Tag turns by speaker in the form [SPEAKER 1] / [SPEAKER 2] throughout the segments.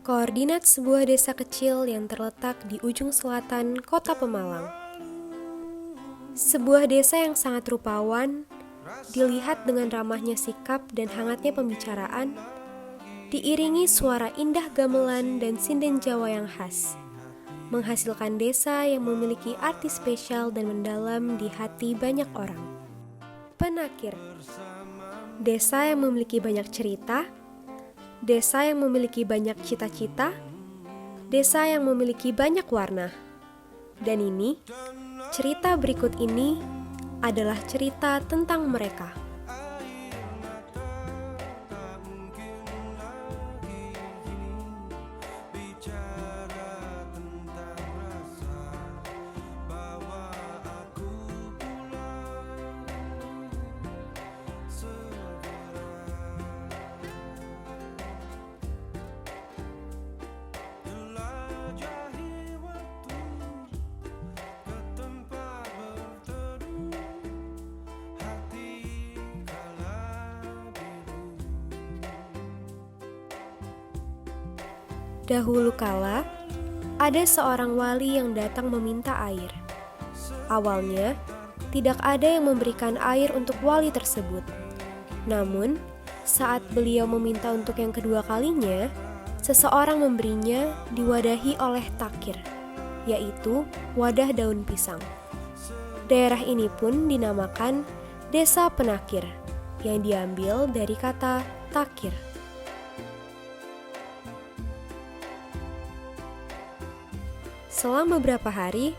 [SPEAKER 1] Koordinat sebuah desa kecil yang terletak di ujung selatan kota Pemalang. Sebuah desa yang sangat rupawan, dilihat dengan ramahnya sikap dan hangatnya pembicaraan, diiringi suara indah gamelan dan sinden Jawa yang khas, menghasilkan desa yang memiliki arti spesial dan mendalam di hati banyak orang. Penakir, desa yang memiliki banyak cerita, desa yang memiliki banyak cita-cita, desa yang memiliki banyak warna. Dan ini, cerita berikut ini adalah cerita tentang mereka. Dahulu kala, ada seorang wali yang datang meminta air. Awalnya, tidak ada yang memberikan air untuk wali tersebut. Namun, saat beliau meminta untuk yang kedua kalinya, seseorang memberinya diwadahi oleh takir, yaitu wadah daun pisang. Daerah ini pun dinamakan Desa Penakir, yang diambil dari kata takir. Selama beberapa hari,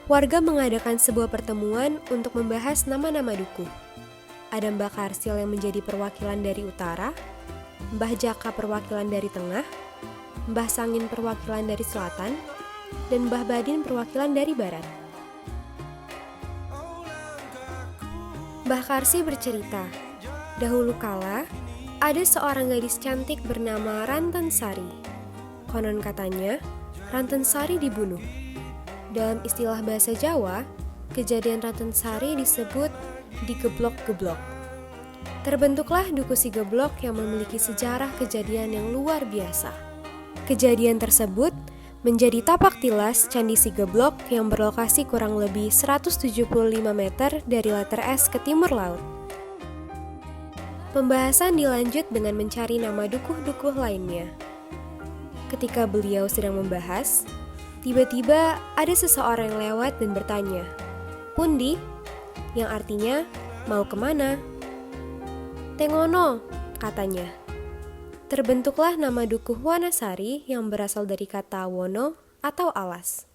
[SPEAKER 1] warga mengadakan sebuah pertemuan untuk membahas nama-nama dukuh. Ada Mbah Karsil yang menjadi perwakilan dari utara, Mbah Jaka perwakilan dari tengah, Mbah Sangin perwakilan dari selatan, dan Mbah Badin perwakilan dari barat. Mbah Karsi bercerita, dahulu kala, ada seorang gadis cantik bernama Rantensari. Konon katanya, Rantensari dibunuh. Dalam istilah bahasa Jawa, kejadian Rantensari disebut digeblok-geblok. Terbentuklah Duku Sigeblok yang memiliki sejarah kejadian yang luar biasa. Kejadian tersebut menjadi tapak tilas Candi Sigeblok yang berlokasi kurang lebih 175 meter dari letter S ke timur laut. Pembahasan dilanjut dengan mencari nama dukuh-dukuh lainnya. Ketika beliau sedang membahas, tiba-tiba ada seseorang yang lewat dan bertanya, "Pundi?" Yang artinya, "Mau kemana?" "Tengono," katanya. Terbentuklah nama dukuh Wanasari yang berasal dari kata wono atau alas.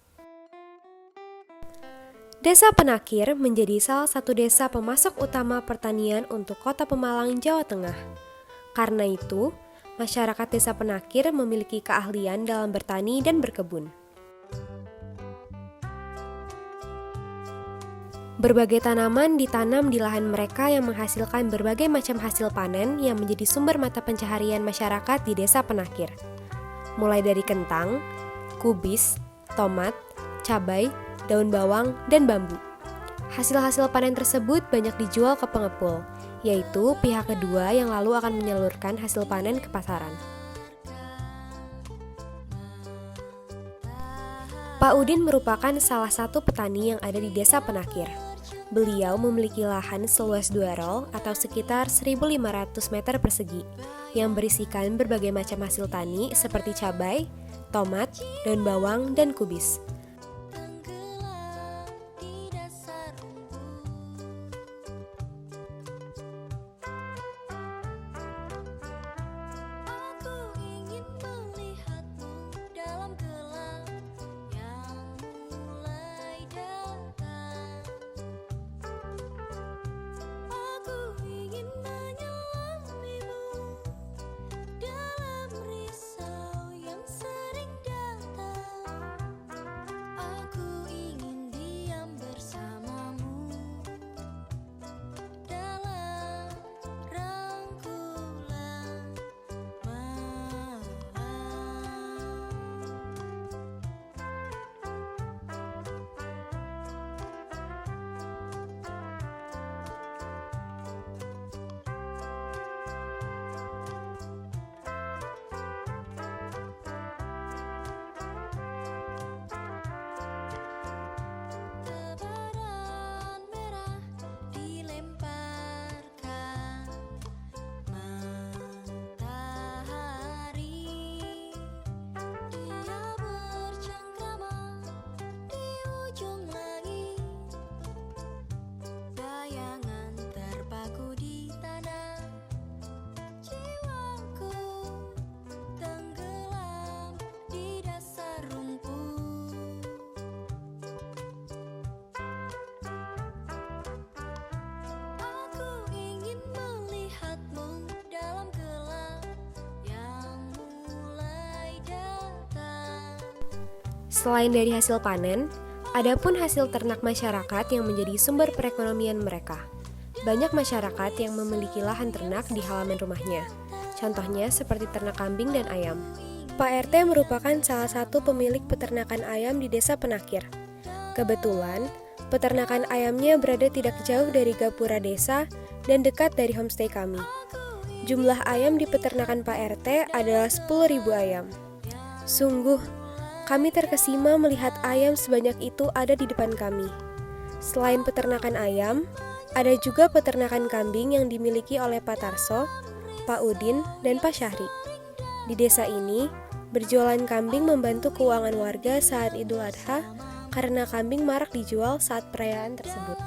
[SPEAKER 1] Desa Penakir menjadi salah satu desa pemasok utama pertanian untuk kota Pemalang, Jawa Tengah. Karena itu, masyarakat Desa Penakir memiliki keahlian dalam bertani dan berkebun. Berbagai tanaman ditanam di lahan mereka yang menghasilkan berbagai macam hasil panen yang menjadi sumber mata pencaharian masyarakat di Desa Penakir. Mulai dari kentang, kubis, tomat, cabai, daun bawang, dan bambu. Hasil-hasil panen tersebut banyak dijual ke pengepul, yaitu pihak kedua yang lalu akan menyalurkan hasil panen ke pasaran. Pak Udin merupakan salah satu petani yang ada di Desa Penakir. Beliau memiliki lahan seluas 2 rol atau sekitar 1.500 meter persegi yang berisikan berbagai macam hasil tani seperti cabai, tomat, daun bawang, dan kubis. Selain dari hasil panen, ada pun hasil ternak masyarakat yang menjadi sumber perekonomian mereka. Banyak masyarakat yang memiliki lahan ternak di halaman rumahnya. Contohnya seperti ternak kambing dan ayam. Pak RT merupakan salah satu pemilik peternakan ayam di Desa Penakir. Kebetulan, peternakan ayamnya berada tidak jauh dari gapura desa dan dekat dari homestay kami. Jumlah ayam di peternakan Pak RT adalah 10.000 ayam. Sungguh, kami terkesima melihat ayam sebanyak itu ada di depan kami. Selain peternakan ayam, ada juga peternakan kambing yang dimiliki oleh Pak Tarso, Pak Udin, dan Pak Syahri. Di desa ini, berjualan kambing membantu keuangan warga saat Idul Adha karena kambing marak dijual saat perayaan tersebut.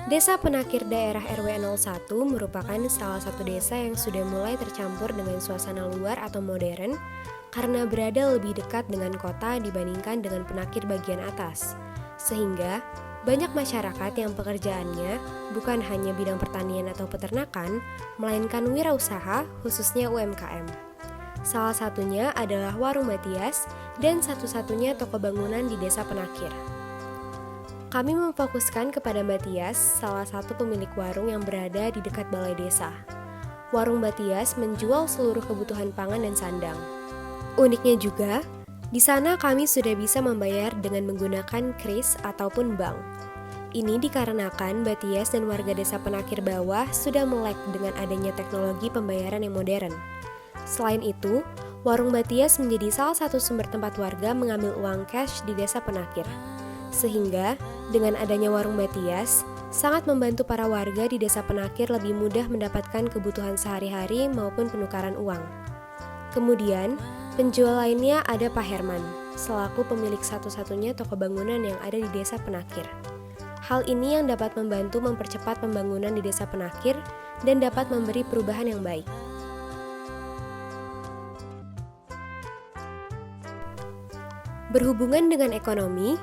[SPEAKER 1] Desa Penakir daerah RW 01 merupakan salah satu desa yang sudah mulai tercampur dengan suasana luar atau modern karena berada lebih dekat dengan kota dibandingkan dengan Penakir bagian atas. Sehingga, banyak masyarakat yang pekerjaannya bukan hanya bidang pertanian atau peternakan, melainkan wirausaha khususnya UMKM. Salah satunya adalah Warung Batias dan satu-satunya toko bangunan di Desa Penakir. Kami memfokuskan kepada Batias, salah satu pemilik warung yang berada di dekat balai desa. Warung Batias menjual seluruh kebutuhan pangan dan sandang. Uniknya juga, di sana kami sudah bisa membayar dengan menggunakan kris ataupun bank. Ini dikarenakan Batias dan warga Desa Penakir bawah sudah melek dengan adanya teknologi pembayaran yang modern. Selain itu, Warung Batias menjadi salah satu sumber tempat warga mengambil uang cash di Desa Penakir. Sehingga, dengan adanya Warung Batias, sangat membantu para warga di Desa Penakir lebih mudah mendapatkan kebutuhan sehari-hari maupun penukaran uang. Kemudian, penjual lainnya ada Pak Herman, selaku pemilik satu-satunya toko bangunan yang ada di Desa Penakir. Hal ini yang dapat membantu mempercepat pembangunan di Desa Penakir dan dapat memberi perubahan yang baik. Berhubungan dengan ekonomi,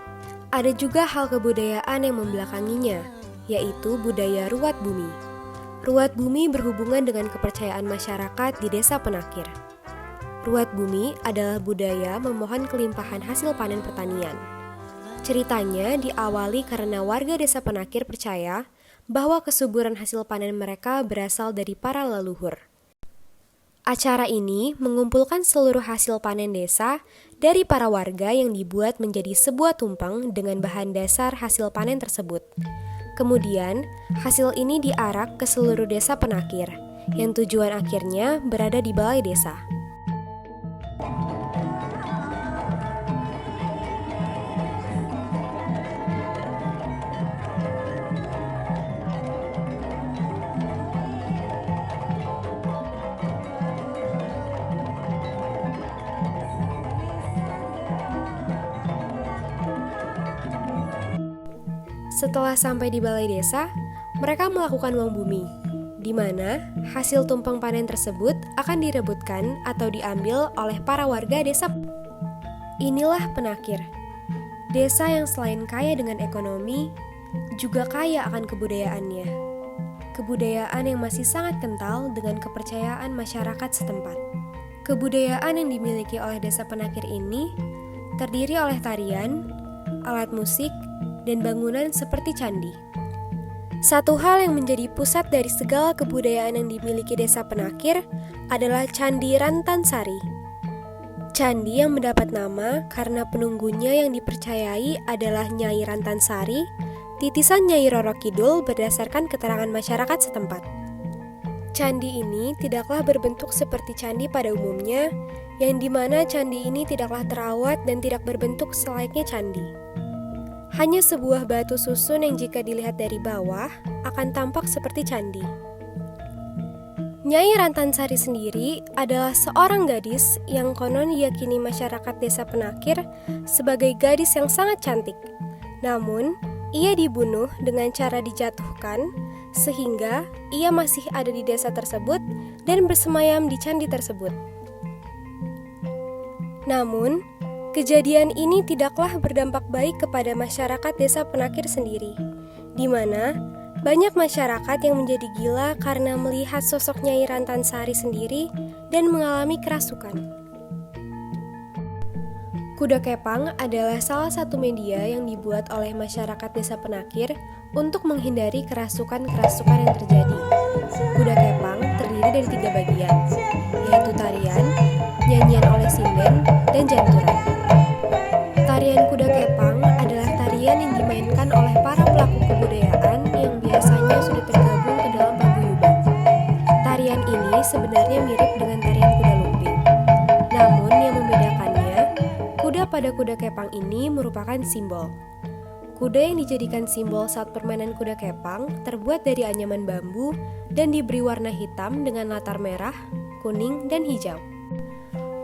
[SPEAKER 1] ada juga hal kebudayaan yang membelakanginya, yaitu budaya ruat bumi. Ruat bumi berhubungan dengan kepercayaan masyarakat di Desa Penakir. Ruat bumi adalah budaya memohon kelimpahan hasil panen pertanian. Ceritanya diawali karena warga Desa Penakir percaya bahwa kesuburan hasil panen mereka berasal dari para leluhur. Acara ini mengumpulkan seluruh hasil panen desa dari para warga yang dibuat menjadi sebuah tumpeng dengan bahan dasar hasil panen tersebut. Kemudian, hasil ini diarak ke seluruh Desa Penakir, yang tujuan akhirnya berada di balai desa. Setelah sampai di balai desa, mereka melakukan uang bumi, di mana hasil tumpeng panen tersebut akan direbutkan atau diambil oleh para warga desa. Inilah Penakir, desa yang selain kaya dengan ekonomi, juga kaya akan kebudayaannya. Kebudayaan yang masih sangat kental dengan kepercayaan masyarakat setempat. Kebudayaan yang dimiliki oleh Desa Penakir ini terdiri oleh tarian, alat musik, dan bangunan seperti candi. Satu hal yang menjadi pusat dari segala kebudayaan yang dimiliki Desa Penakir adalah Candi Rantansari. Candi yang mendapat nama karena penunggunya yang dipercayai adalah Nyai Rantansari, titisan Nyai Roro Kidul berdasarkan keterangan masyarakat setempat. Candi ini tidaklah berbentuk seperti candi pada umumnya, yang dimana candi ini tidaklah terawat dan tidak berbentuk selayaknya candi. Hanya sebuah batu susun yang jika dilihat dari bawah akan tampak seperti candi. Nyai Rantansari sendiri adalah seorang gadis yang konon diyakini masyarakat Desa Penakir sebagai gadis yang sangat cantik. Namun, ia dibunuh dengan cara dijatuhkan sehingga ia masih ada di desa tersebut dan bersemayam di candi tersebut. Namun, kejadian ini tidaklah berdampak baik kepada masyarakat Desa Penakir sendiri, di mana banyak masyarakat yang menjadi gila karena melihat sosok Nyai Rantansari sendiri dan mengalami kerasukan. Kuda kepang adalah salah satu media yang dibuat oleh masyarakat Desa Penakir untuk menghindari kerasukan-kerasukan yang terjadi. Kuda kepang terdiri dari 3 bagian, yaitu tarian, nyanyian oleh sinden, dan janturan. Tarian kuda kepang adalah tarian yang dimainkan oleh para pelaku kebudayaan yang biasanya sudah tergabung ke dalam paguyuban. Tarian ini sebenarnya mirip dengan tarian kuda lumping. Namun yang membedakannya, kuda pada kuda kepang ini merupakan simbol. Kuda yang dijadikan simbol saat permainan kuda kepang terbuat dari anyaman bambu dan diberi warna hitam dengan latar merah, kuning, dan hijau.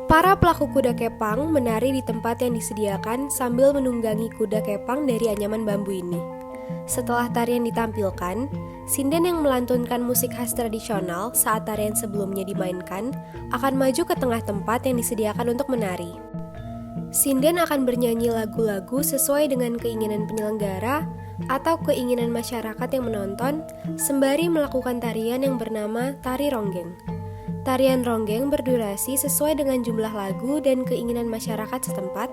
[SPEAKER 1] Para pelaku kuda kepang menari di tempat yang disediakan sambil menunggangi kuda kepang dari anyaman bambu ini. Setelah tarian ditampilkan, sinden yang melantunkan musik khas tradisional saat tarian sebelumnya dimainkan akan maju ke tengah tempat yang disediakan untuk menari. Sinden akan bernyanyi lagu-lagu sesuai dengan keinginan penyelenggara atau keinginan masyarakat yang menonton, sembari melakukan tarian yang bernama tari ronggeng. Tarian ronggeng berdurasi sesuai dengan jumlah lagu dan keinginan masyarakat setempat,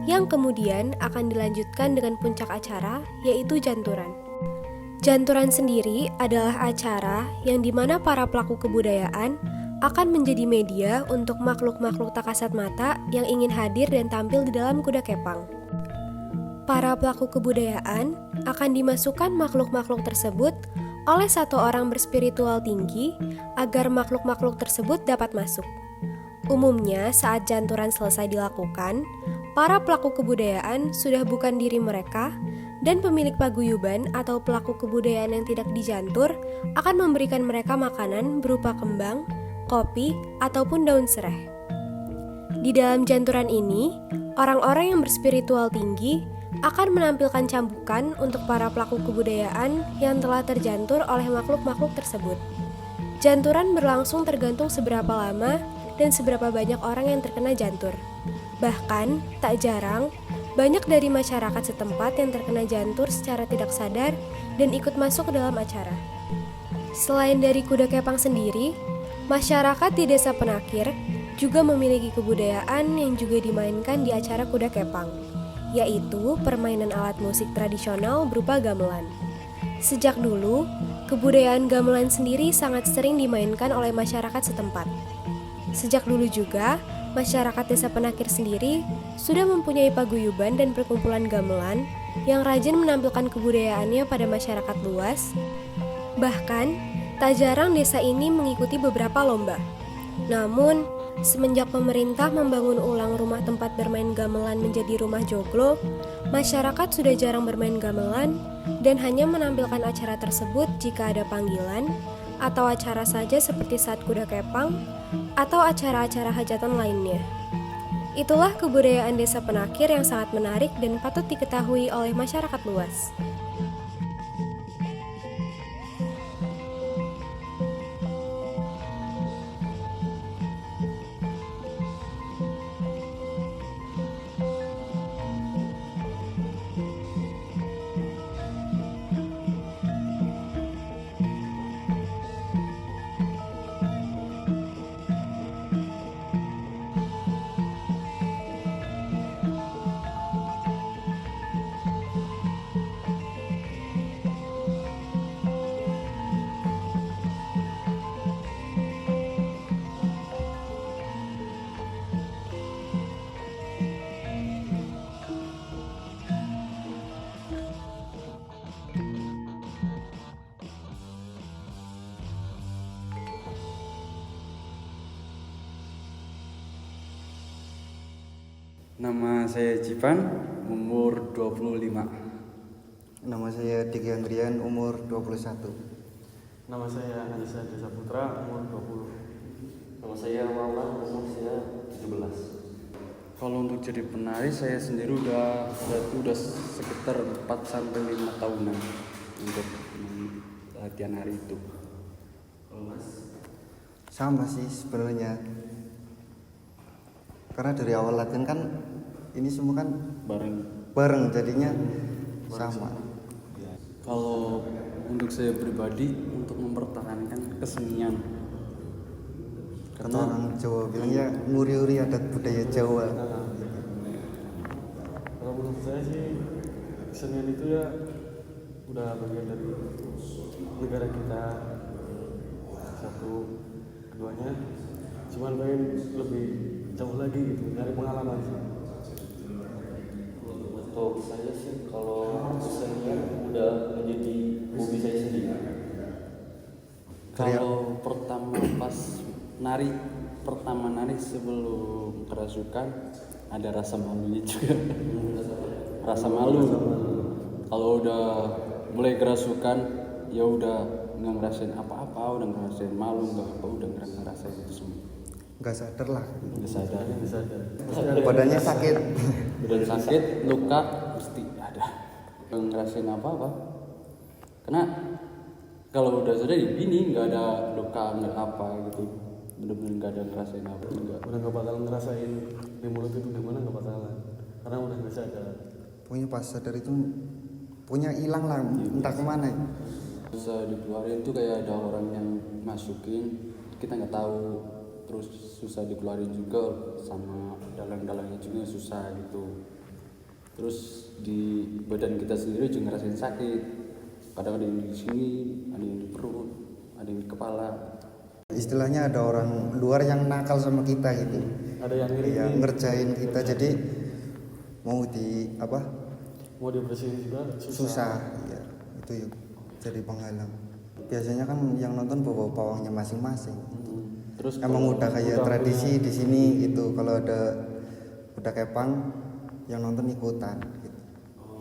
[SPEAKER 1] yang kemudian akan dilanjutkan dengan puncak acara, yaitu janturan. Janturan sendiri adalah acara yang dimana para pelaku kebudayaan akan menjadi media untuk makhluk-makhluk tak kasat mata yang ingin hadir dan tampil di dalam kuda kepang. Para pelaku kebudayaan akan dimasukkan makhluk-makhluk tersebut oleh satu orang berspiritual tinggi agar makhluk-makhluk tersebut dapat masuk. Umumnya saat janturan selesai dilakukan, para pelaku kebudayaan sudah bukan diri mereka dan pemilik paguyuban atau pelaku kebudayaan yang tidak dijantur akan memberikan mereka makanan berupa kembang, kopi, ataupun daun serai. Di dalam janturan ini, orang-orang yang berspiritual tinggi akan menampilkan cambukan untuk para pelaku kebudayaan yang telah terjantur oleh makhluk-makhluk tersebut. Janturan berlangsung tergantung seberapa lama dan seberapa banyak orang yang terkena jantur. Bahkan, tak jarang, banyak dari masyarakat setempat yang terkena jantur secara tidak sadar dan ikut masuk ke dalam acara. Selain dari kuda kepang sendiri, masyarakat di Desa Penakir juga memiliki kebudayaan yang juga dimainkan di acara kuda kepang, yaitu permainan alat musik tradisional berupa gamelan. Sejak dulu, kebudayaan gamelan sendiri sangat sering dimainkan oleh masyarakat setempat. Sejak dulu juga, masyarakat Desa Penakir sendiri sudah mempunyai paguyuban dan perkumpulan gamelan yang rajin menampilkan kebudayaannya pada masyarakat luas. Bahkan, tak jarang desa ini mengikuti beberapa lomba. Namun, semenjak pemerintah membangun ulang rumah tempat bermain gamelan menjadi rumah joglo, masyarakat sudah jarang bermain gamelan dan hanya menampilkan acara tersebut jika ada panggilan atau acara saja seperti saat kuda kepang atau acara-acara hajatan lainnya. Itulah kebudayaan Desa Penakir yang sangat menarik dan patut diketahui oleh masyarakat luas.
[SPEAKER 2] Nama saya Jipan, umur 25.
[SPEAKER 3] Nama saya Diki Andrian, umur 21.
[SPEAKER 4] Nama saya Anissa Desa Putra, umur 20.
[SPEAKER 5] Nama saya Maulana, umur saya 17.
[SPEAKER 2] Kalau untuk jadi penari saya sendiri udah sekitar 4-5 tahunan untuk latihan hari itu.
[SPEAKER 3] Sama sih sebenarnya. Karena dari awal latihan kan ini semua kan bareng jadinya sama.
[SPEAKER 2] Kalau untuk saya pribadi untuk mempertahankan kesenian,
[SPEAKER 3] Kata orang Jawa bilangnya nguri-uri adat budaya Jawa.
[SPEAKER 4] menurut saya sih kesenian itu ya udah bagian dari negara kita. Satu, keduanya cuman pengen lebih jauh lagi gitu, dari pengalaman sih.
[SPEAKER 5] Untuk saya sih kalau kesenian udah menjadi hobi saya sendiri.
[SPEAKER 2] Kalau pertama nari sebelum kerasukan ada rasa malunya juga. Rasa malu. Kalau udah mulai kerasukan ya udah nggak ngerasain apa-apa, udah ngerasain malu, udah ngerasain itu semua.
[SPEAKER 3] Nggak sadar lah.
[SPEAKER 2] Nggak sadar.
[SPEAKER 3] Badannya sakit.
[SPEAKER 2] Badan sakit, luka pasti ada. Nggak ngerasain apa-apa. Karena kalau udah sadar gini nggak ada luka, nggak apa gitu. Bener-bener nggak ada ngerasain apa enggak.
[SPEAKER 4] Udah nggak bakal ngerasain di mulut itu gimana, nggak bakalan, karena udah nggak sadar.
[SPEAKER 3] Pokoknya pas sadar itu punya hilang lah, entah kemana.
[SPEAKER 2] Susah dikeluarin tuh kayak ada orang yang masukin, kita nggak tahu, terus susah dikeluarin juga, sama dalang-dalangnya juga susah gitu. Terus di badan kita sendiri juga ngerasain sakit, kadang ada yang di sini, ada yang di perut, ada yang di kepala.
[SPEAKER 3] Istilahnya ada orang luar yang nakal sama kita gitu,
[SPEAKER 4] Ada yang ngiri,
[SPEAKER 3] yang ngerjain kita, jadi mau di apa
[SPEAKER 4] mau dibersihin juga
[SPEAKER 3] susah ya, itu yuk jadi penghalang. Biasanya kan yang nonton bawa pawangnya masing-masing.
[SPEAKER 2] Terus
[SPEAKER 3] Emang udah kayak tradisi di sini gitu, kalau ada udah kepang yang nonton ikutan gitu.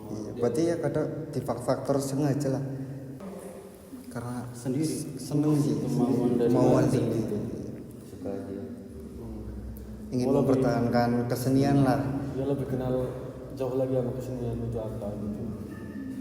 [SPEAKER 3] Iya, berarti ya kadang di faktor sengaja lah, karena
[SPEAKER 2] sendiri
[SPEAKER 3] seneng sih,
[SPEAKER 2] kemauan dari
[SPEAKER 3] kemauan
[SPEAKER 2] hati
[SPEAKER 3] tinggi
[SPEAKER 2] gitu.
[SPEAKER 5] Suka aja.
[SPEAKER 3] ingin
[SPEAKER 4] Oh, lebih-
[SPEAKER 3] mempertahankan kesenian lah.
[SPEAKER 4] dia lebih kenal jauh lagi sama kesenian itu apa.